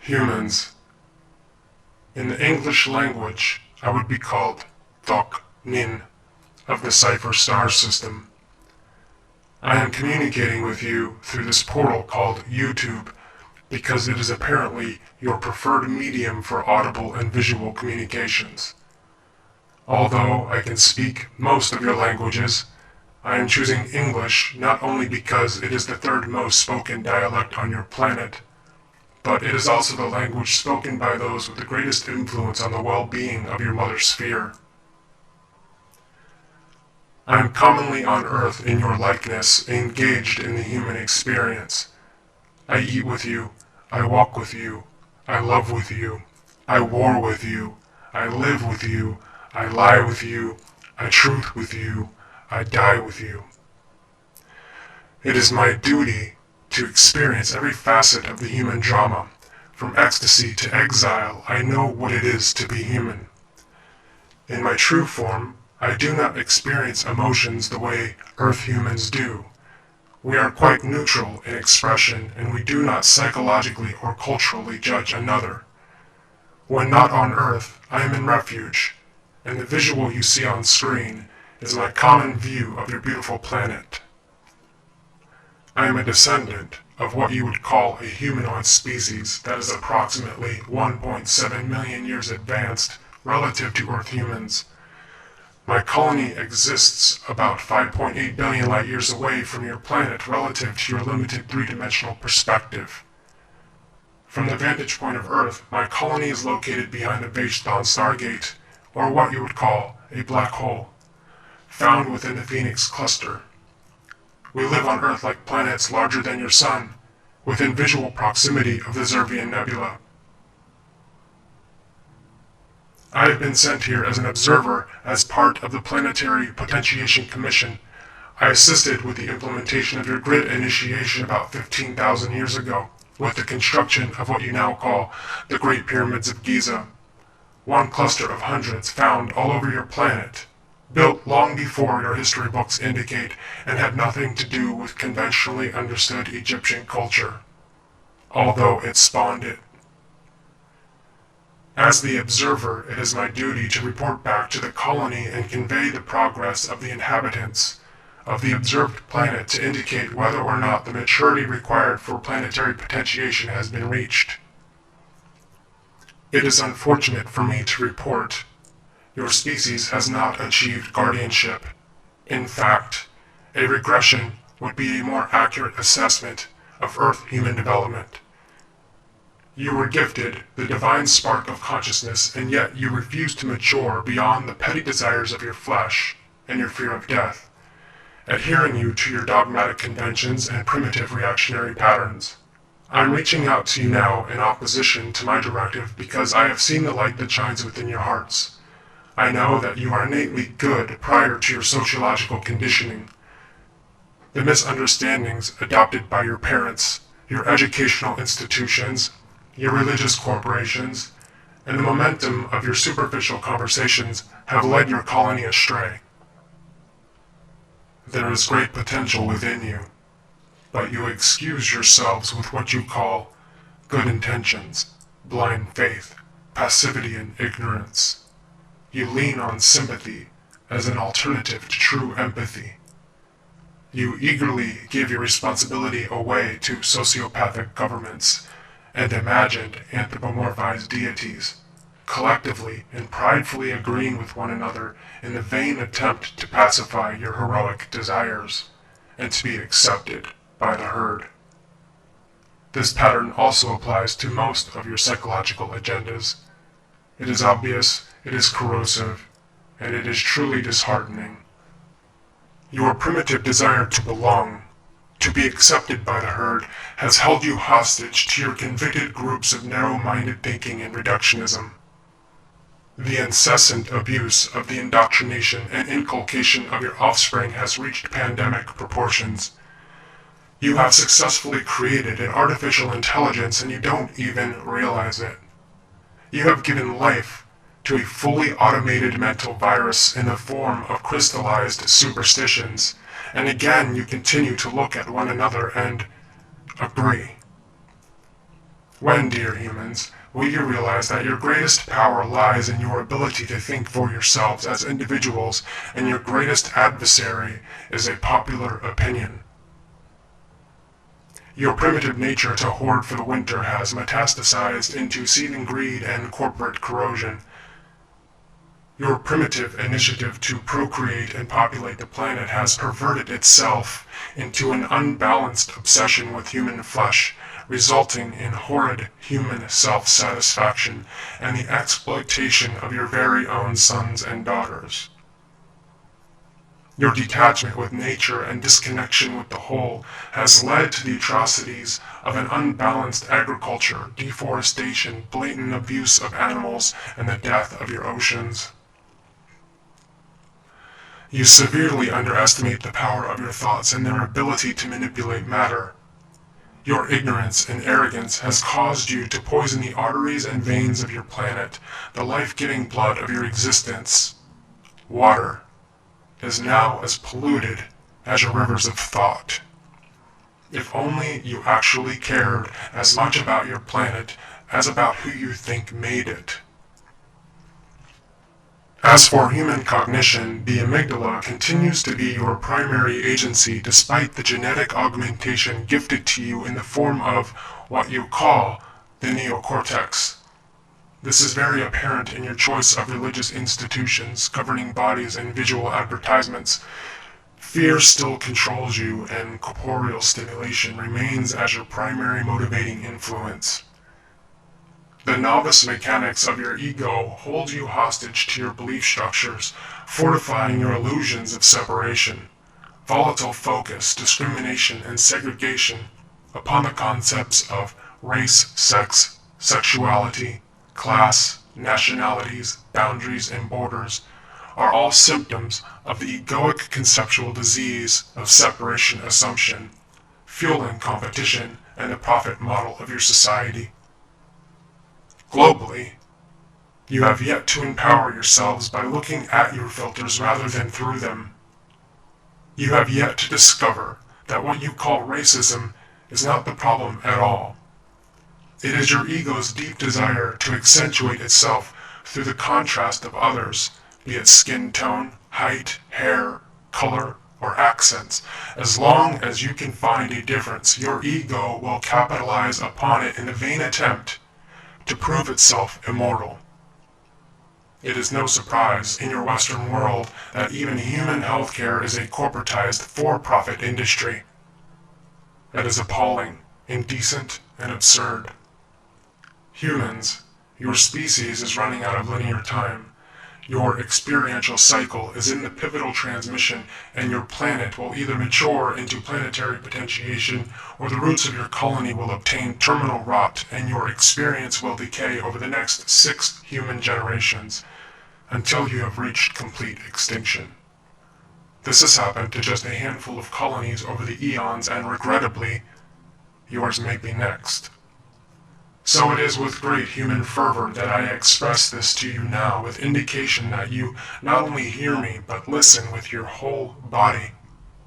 Humans. In the English language, I would be called Thökk Nin of the Cypher star system. I am communicating with you through this portal called YouTube because it is apparently your preferred medium for audible and visual communications. Although I can speak most of your languages, I am choosing English not only because it is the third most spoken dialect on your planet, but it is also the language spoken by those with the greatest influence on the well-being of your mother sphere. I am commonly on Earth in your likeness, engaged in the human experience. I eat with you, I walk with you, I love with you, I war with you, I live with you, I lie with you, I truth with you, I die with you. It is my duty to experience every facet of the human drama. From ecstasy to exile, I know what it is to be human. In my true form, I do not experience emotions the way Earth humans do. We are quite neutral in expression, and we do not psychologically or culturally judge another. When not on Earth, I am in refuge, and the visual you see on screen is my common view of your beautiful planet. I am a descendant of what you would call a humanoid species that is approximately 1.7 million years advanced relative to Earth humans. My colony exists about 5.8 billion light years away from your planet relative to your limited three-dimensional perspective. From the vantage point of Earth, my colony is located behind the Bastion Stargate, or what you would call a black hole, found within the Phoenix cluster. We live on Earth like planets larger than your sun, within visual proximity of the Zervian Nebula. I have been sent here as an observer as part of the Planetary Potentiation Commission. I assisted with the implementation of your grid initiation about 15,000 years ago, with the construction of what you now call the Great Pyramids of Giza, one cluster of hundreds found all over your planet, built long before your history books indicate, and had nothing to do with conventionally understood Egyptian culture, although it spawned it. As the observer, it is my duty to report back to the colony and convey the progress of the inhabitants of the observed planet to indicate whether or not the maturity required for planetary potentiation has been reached. It is unfortunate for me to report your species has not achieved guardianship. In fact, a regression would be a more accurate assessment of Earth human development. You were gifted the divine spark of consciousness, and yet you refuse to mature beyond the petty desires of your flesh and your fear of death, adhering you to your dogmatic conventions and primitive reactionary patterns. I'm reaching out to you now in opposition to my directive because I have seen the light that shines within your hearts. I know that you are innately good prior to your sociological conditioning. The misunderstandings adopted by your parents, your educational institutions, your religious corporations, and the momentum of your superficial conversations have led your colony astray. There is great potential within you, but you excuse yourselves with what you call good intentions, blind faith, passivity, and ignorance. You lean on sympathy as an alternative to true empathy. You eagerly give your responsibility away to sociopathic governments and imagined anthropomorphized deities, collectively and pridefully agreeing with one another in the vain attempt to pacify your heroic desires and to be accepted by the herd. This pattern also applies to most of your psychological agendas. It is obvious, it is corrosive, and it is truly disheartening. Your primitive desire to belong, to be accepted by the herd, has held you hostage to your convicted groups of narrow-minded thinking and reductionism. The incessant abuse of the indoctrination and inculcation of your offspring has reached pandemic proportions. You have successfully created an artificial intelligence and you don't even realize it. You have given life to a fully automated mental virus in the form of crystallized superstitions, and again you continue to look at one another and agree. When, dear humans, will you realize that your greatest power lies in your ability to think for yourselves as individuals, and your greatest adversary is a popular opinion? Your primitive nature to hoard for the winter has metastasized into seething greed and corporate corrosion. Your primitive initiative to procreate and populate the planet has perverted itself into an unbalanced obsession with human flesh, resulting in horrid human self-satisfaction and the exploitation of your very own sons and daughters. Your detachment with nature and disconnection with the whole has led to the atrocities of an unbalanced agriculture, deforestation, blatant abuse of animals, and the death of your oceans. You severely underestimate the power of your thoughts and their ability to manipulate matter. Your ignorance and arrogance has caused you to poison the arteries and veins of your planet, the life-giving blood of your existence. Water is now as polluted as your rivers of thought. If only you actually cared as much about your planet as about who you think made it. As for human cognition, the amygdala continues to be your primary agency despite the genetic augmentation gifted to you in the form of what you call the neocortex. This is very apparent in your choice of religious institutions, governing bodies, and visual advertisements. Fear still controls you, and corporeal stimulation remains as your primary motivating influence. The novice mechanics of your ego hold you hostage to your belief structures, fortifying your illusions of separation. Volatile focus, discrimination, and segregation upon the concepts of race, sex, sexuality, class, nationalities, boundaries, and borders are all symptoms of the egoic conceptual disease of separation assumption, fueling competition and the profit model of your society. Globally, you have yet to empower yourselves by looking at your filters rather than through them. You have yet to discover that what you call racism is not the problem at all. It is your ego's deep desire to accentuate itself through the contrast of others, be it skin tone, height, hair, color, or accents. As long as you can find a difference, your ego will capitalize upon it in a vain attempt to prove itself immortal. It is no surprise in your Western world that even human healthcare is a corporatized for-profit industry. That is appalling, indecent, and absurd. Humans, your species is running out of linear time. Your experiential cycle is in the pivotal transmission, and your planet will either mature into planetary potentiation, or the roots of your colony will obtain terminal rot, and your experience will decay over the next 6 human generations, until you have reached complete extinction. This has happened to just a handful of colonies over the eons, and regrettably, yours may be next. So it is with great human fervor that I express this to you now, with indication that you not only hear me, but listen with your whole body,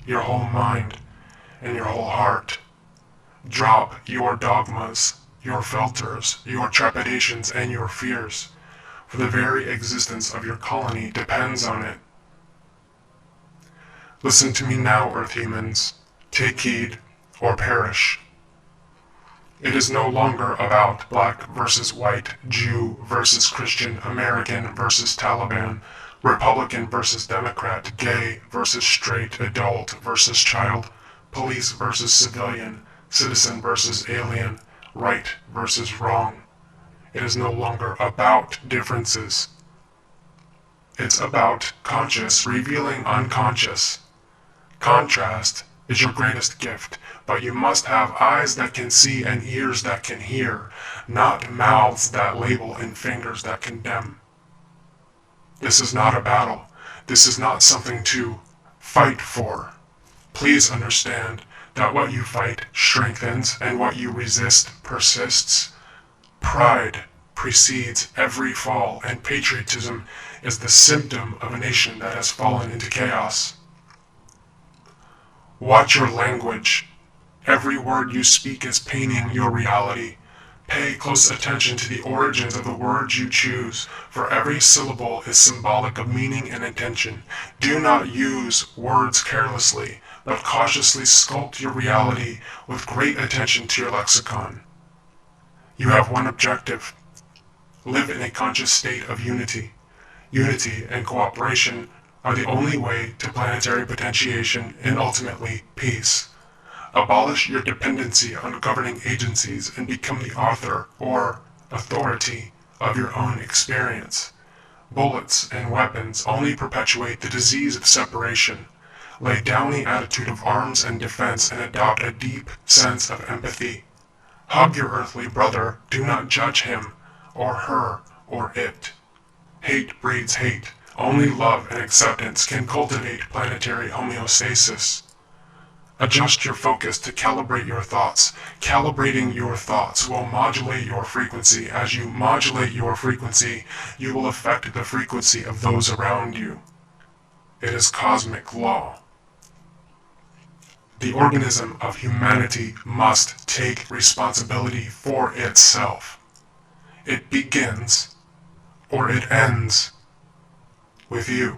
your whole mind, and your whole heart. Drop your dogmas, your filters, your trepidations, and your fears, for the very existence of your colony depends on it. Listen to me now, Earth humans. Take heed, or perish. It is no longer about black versus white, Jew versus Christian, American versus Taliban, Republican versus Democrat, gay versus straight, adult versus child, police versus civilian, citizen versus alien, right versus wrong. It is no longer about differences. It's about conscious revealing unconscious. Contrast is your greatest gift, but you must have eyes that can see and ears that can hear, not mouths that label and fingers that condemn. This is not a battle. This is not something to fight for. Please understand that what you fight strengthens and what you resist persists. Pride precedes every fall, and patriotism is the symptom of a nation that has fallen into chaos. Watch your language. Every word you speak is painting your reality. Pay close attention to the origins of the words you choose, for every syllable is symbolic of meaning and intention. Do not use words carelessly, but cautiously sculpt your reality with great attention to your lexicon. You have one objective: live in a conscious state of unity. Unity and cooperation are the only way to planetary potentiation and ultimately peace. Abolish your dependency on governing agencies and become the author or authority of your own experience. Bullets and weapons only perpetuate the disease of separation. Lay down the attitude of arms and defense and adopt a deep sense of empathy. Hug your earthly brother, do not judge him, or her, or it. Hate breeds hate. Only love and acceptance can cultivate planetary homeostasis. Adjust your focus to calibrate your thoughts. Calibrating your thoughts will modulate your frequency. As you modulate your frequency, you will affect the frequency of those around you. It is cosmic law. The organism of humanity must take responsibility for itself. It begins, or it ends, with you.